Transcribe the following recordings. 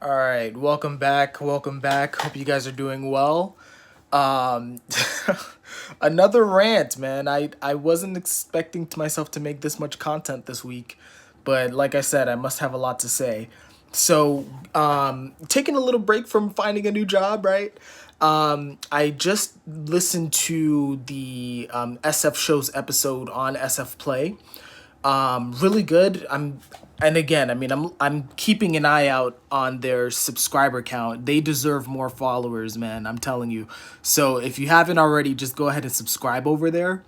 All right, welcome back. Welcome back. Hope you guys are doing well. Um, another rant, man. I wasn't expecting to myself to make this much content this week, but like I said, I must have a lot to say. So, taking a little break from finding a new job, right? I just listened to the SF Show's episode on SF Play. Really good. And again, I'm keeping an eye out on their subscriber count. They deserve more followers, man. I'm telling you. So if you haven't already, just go ahead and subscribe over there.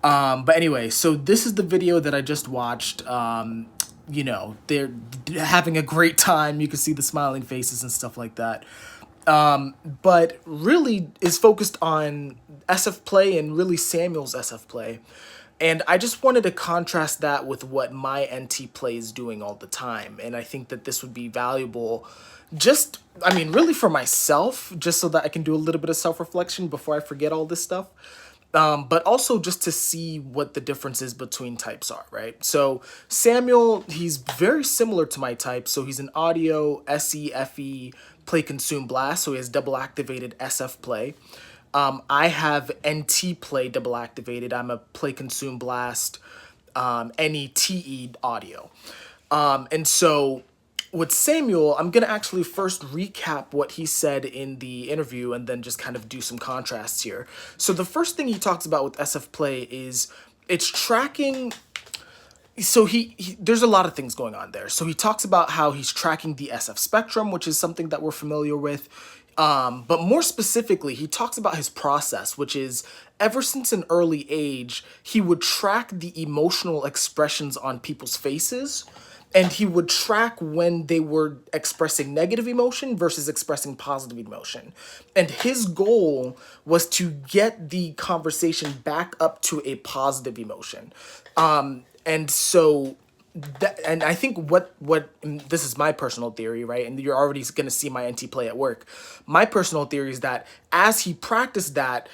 But anyway, so this is the video that I just watched. They're having a great time. You can see the smiling faces and stuff like that. But really is focused on SF Play and really Samuel's SF Play. And I just wanted to contrast that with what my NT Play is doing all the time. And I think that this would be valuable really for myself, just so that I can do a little bit of self-reflection before I forget all this stuff. But also just to see what the differences between types are, right? So Samuel, he's very similar to my type. So he's an audio, SE, FE, play, consume, blast. So he has double activated SF Play. I have NT Play double activated. I'm a play, consume, blast, NETE audio. And so with Samuel, I'm going to actually first recap what he said in the interview and then just kind of do some contrasts here. So the first thing he talks about with SF Play is it's tracking. So there's a lot of things going on there. So he talks about how he's tracking the SF spectrum, which is something that we're familiar with. But more specifically, he talks about his process, which is ever since an early age, he would track the emotional expressions on people's faces, and he would track when they were expressing negative emotion versus expressing positive emotion. And his goal was to get the conversation back up to a positive emotion. And so and I think and this is my personal theory, right? And you're already going to see my NT Play at work. My personal theory is that as he practiced that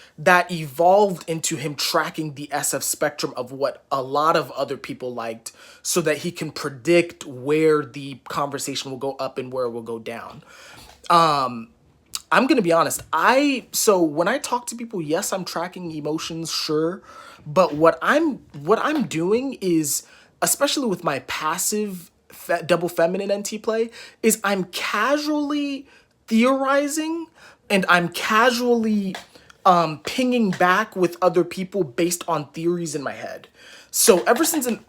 evolved into him tracking the SF spectrum of what a lot of other people liked, so that he can predict where the conversation will go up and where it will go down. I'm gonna be honest. So when I talk to people, yes, I'm tracking emotions, sure, but what I'm doing is, especially with my passive double feminine NT Play, is I'm casually theorizing and I'm casually pinging back with other people based on theories in my head. So ever since an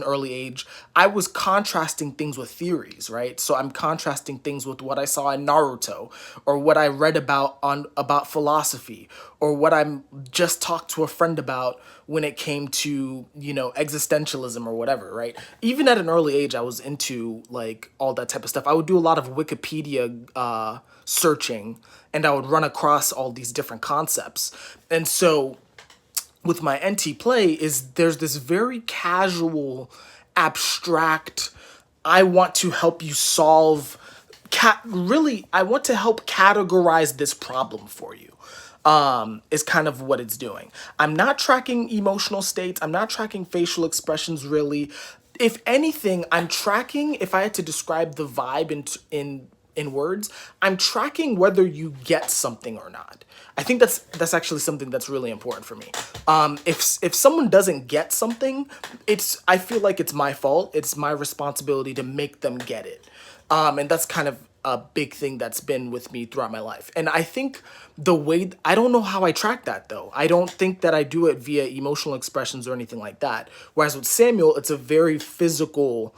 early age, I was contrasting things with theories, right? So I'm contrasting things with what I saw in Naruto, or what I read about philosophy, or what I'm just talked to a friend about when it came to, existentialism or whatever, right? Even at an early age, I was into like all that type of stuff. I would do a lot of Wikipedia searching, and I would run across all these different concepts. And so with my NT Play is there's this very casual, abstract, I want to help you solve, I want to help categorize this problem for you. Is kind of what it's doing. I'm not tracking emotional states. I'm not tracking facial expressions, really. If anything, I'm tracking, if I had to describe the vibe in words, I'm tracking whether you get something or not. I think that's actually something that's really important for me. If someone doesn't get something, I feel like it's my fault. It's my responsibility to make them get it. And that's kind of a big thing that's been with me throughout my life. And I think I don't know how I track that though. I don't think that I do it via emotional expressions or anything like that. Whereas with Samuel, it's a very physical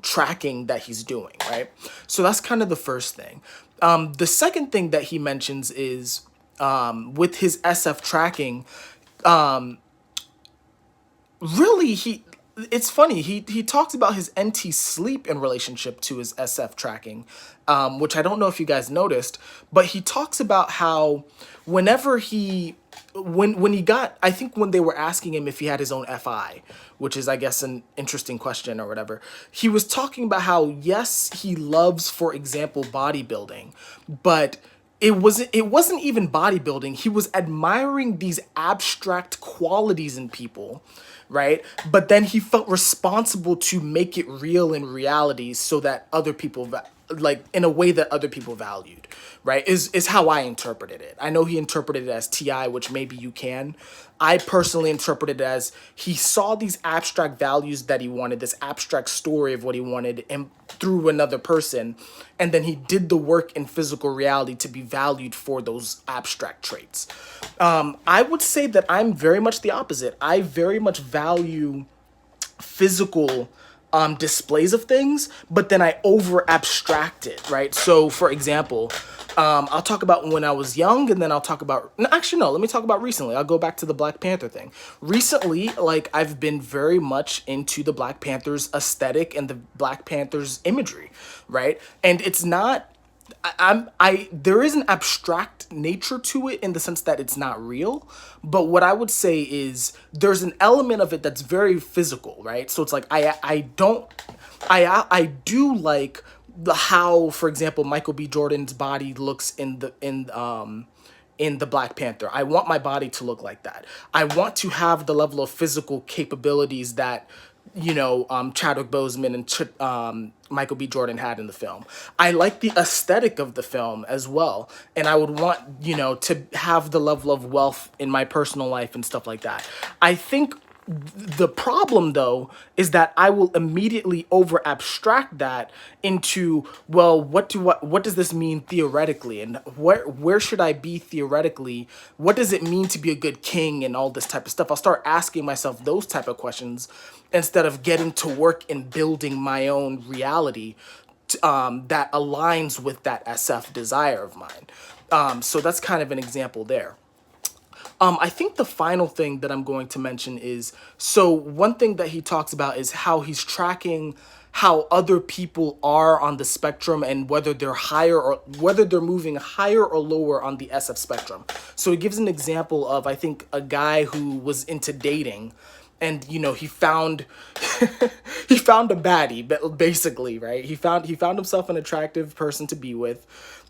tracking that he's doing, right? So that's kind of the first thing. The second thing that he mentions is with his SF tracking, really it's funny, he talks about his NT sleep in relationship to his SF tracking, which I don't know if you guys noticed, but he talks about how whenever when he got, I think when they were asking him if he had his own FI, which is, I guess, an interesting question or whatever, he was talking about how, yes, he loves, for example, bodybuilding, but it wasn't even bodybuilding. He was admiring these abstract qualities in people right? But then he felt responsible to make it real in reality so that other people like in a way that other people valued, right? Is how I interpreted it. I know he interpreted it as TI, which maybe you can. I personally interpreted it as he saw these abstract values that he wanted, this abstract story of what he wanted, and through another person, and then he did the work in physical reality to be valued for those abstract traits. I would say that I'm very much the opposite. I very much value physical displays of things, but then I over abstract it, right? So, for example, I'll talk about when I was young, and then I'll talk about. No, actually, no. Let me talk about recently. I'll go back to the Black Panther thing. Recently, like I've been very much into the Black Panther's aesthetic and the Black Panther's imagery, right? And it's not I there is an abstract nature to it in the sense that it's not real, but what I would say is there's an element of it that's very physical, right? So it's like I don't I do like the how, for example, Michael B. Jordan's body looks in the Black Panther. I want my body to look like that. I want to have the level of physical capabilities that Chadwick Boseman and Michael B. Jordan had in the film. I like the aesthetic of the film as well, and I would want to have the level of wealth in my personal life and stuff like that. I think the problem, though, is that I will immediately over abstract that into, well, what does this mean theoretically, and where should I be theoretically? What does it mean to be a good king and all this type of stuff? I'll start asking myself those type of questions instead of getting to work and building my own reality that aligns with that SF desire of mine. So that's kind of an example there. I think the final thing that I'm going to mention is, so one thing that he talks about is how he's tracking how other people are on the spectrum and whether they're higher or whether they're moving higher or lower on the SF spectrum. So he gives an example of, I think, a guy who was into dating, and he found he found a baddie, basically, right? He found himself an attractive person to be with,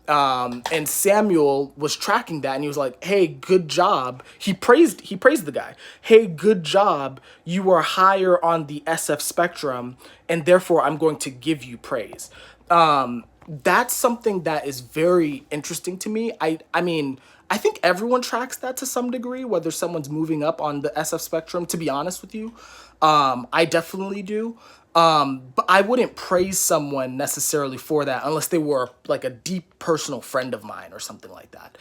and Samuel was tracking that, and he was like, "Hey, good job." He praised the guy. "Hey, good job. You are higher on the SF spectrum, and therefore I'm going to give you praise." That's something that is very interesting to me. I mean, I think everyone tracks that to some degree, whether someone's moving up on the SF spectrum, to be honest with you. I definitely do. But I wouldn't praise someone necessarily for that unless they were like a deep personal friend of mine or something like that.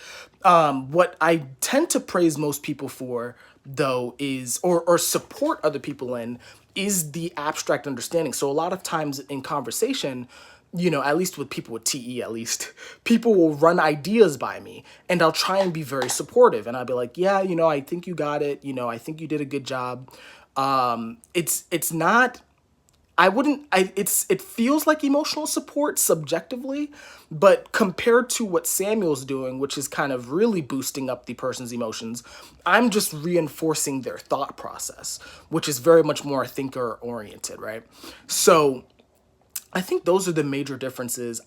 What I tend to praise most people for, though, is, or support other people in, is the abstract understanding. So a lot of times in conversation, at least with people with TE, at least, people will run ideas by me, and I'll try and be very supportive. And I'll be like, yeah, I think you got it. I think you did a good job. It's not, it feels like emotional support subjectively, but compared to what Samuel's doing, which is kind of really boosting up the person's emotions, I'm just reinforcing their thought process, which is very much more thinker oriented, right? So I think those are the major differences.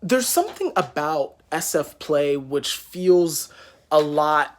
There's something about SF play which feels a lot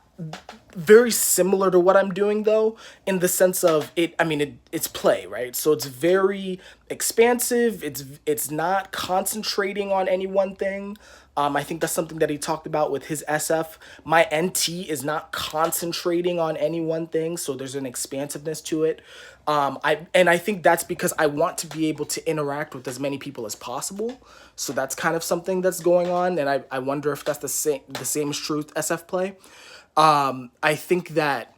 very similar to what I'm doing, though, in the sense of it. I mean, it's play, right? So it's very expansive. It's not concentrating on any one thing. I think that's something that he talked about with his SF. My NT is not concentrating on any one thing, so there's an expansiveness to it. I think that's because I want to be able to interact with as many people as possible. So that's kind of something that's going on, and I wonder if that's the same is true with SF play. I think that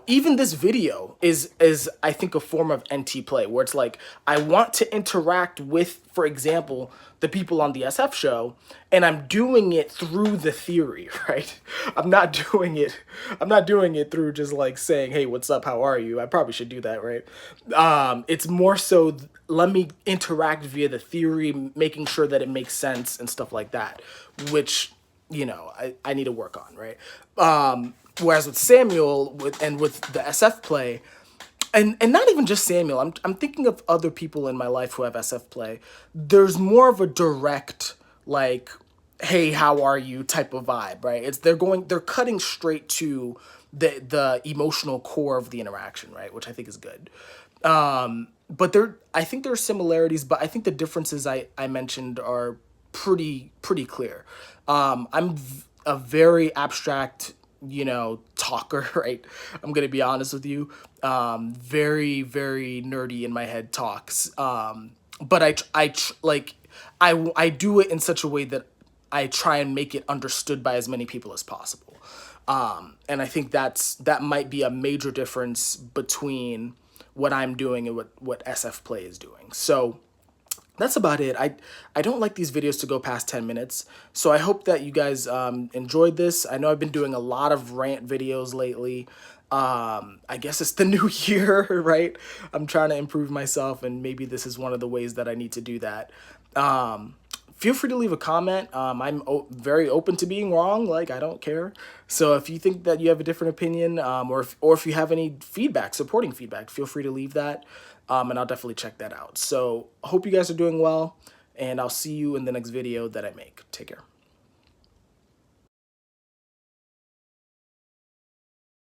even this video is I think a form of NT play, where it's like I want to interact with, for example, the people on the SF show, and I'm doing it through the theory, right? I'm not doing it through just like saying, "Hey, what's up? How are you?" I probably should do that, right? It's more so let me interact via the theory, making sure that it makes sense and stuff like that, which I need to work on, right? Whereas with Samuel, with the SF play, and not even just Samuel, I'm thinking of other people in my life who have SF play. There's more of a direct, like, hey, how are you type of vibe, right? They're cutting straight to the emotional core of the interaction, right? Which I think is good. But I think there are similarities, but I think the differences I mentioned are pretty clear. A very abstract, talker, right? I'm gonna be honest with you. Very nerdy in my head talks. But I do it in such a way that I try and make it understood by as many people as possible. And I think that might be a major difference between what I'm doing and what SF Play is doing. So that's about it. I don't like these videos to go past 10 minutes. So I hope that you guys enjoyed this. I know I've been doing a lot of rant videos lately. I guess it's the new year, right? I'm trying to improve myself, and maybe this is one of the ways that I need to do that. Feel free to leave a comment. I'm very open to being wrong. Like, I don't care. So if you think that you have a different opinion, or if you have any feedback, supporting feedback, feel free to leave that. And I'll definitely check that out. So hope you guys are doing well, and I'll see you in the next video that I make. Take care.